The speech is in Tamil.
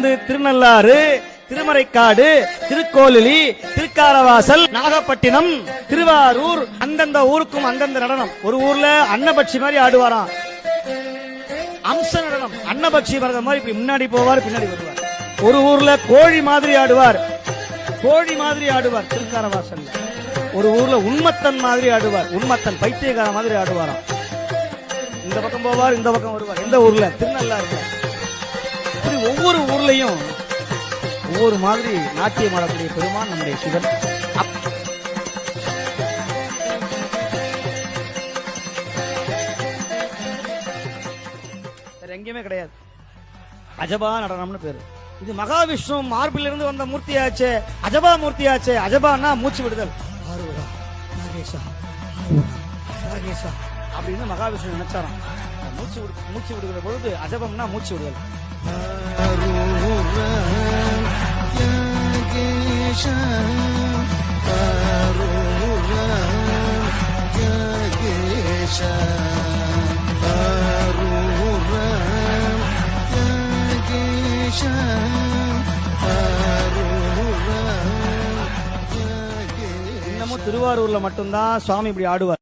திருநள்ளாறு, திருமறைக்காடு, திருக்கோவிலி, திருக்காரவாசல், நாகப்பட்டினம், திருவாரூர், அந்தந்த ஊருக்கும் அந்தந்த நடனம். ஒரு ஊர்ல அன்னபட்சி மாதிரி ஆடுவாராம், அம்ச நடனம். அன்னபட்சி மாதிரி இப்படி முன்னாடி போவார், பின்னாடி வருவார். ஒரு ஊர்ல கோழி மாதிரி ஆடுவார், கோழி மாதிரி ஆடுவார் திருக்காரவாசல்ல. ஒரு ஊர்ல உண்மத்தன் மாதிரி ஆடுவார், உண்மத்தன் பைத்தியக்கார மாதிரி ஆடுவாராம். இந்த பக்கம் போவார், இந்த பக்கம் வருவார். எந்த ஊர்ல? திருநள்ளாறுல. இப்படி ஒவ்வொரு ஊர்லயும் ஒவ்வொரு மாதிரி நாட்டியம் ஆடக்கூடிய பெருமான் நம்முடைய சிவன். எங்கேயுமே கிடையாது. அஜபா நடனம்னு பேரு. இது மகாவிஷ்ணு மார்பில் இருந்து வந்த மூர்த்தியாச்சே, அஜபா மூர்த்தியாச்சே. அஜபான்னா மூச்சு விடுதல். அப்படின்னு மகாவிஷ்ணு நினைச்சாராம். மூச்சு விடுகிற பொழுது அஜபம்னா மூச்சு விடுதல். இன்னமும் திருவாரூர்ல மட்டும்தான் சுவாமி இப்படி ஆடுவார்.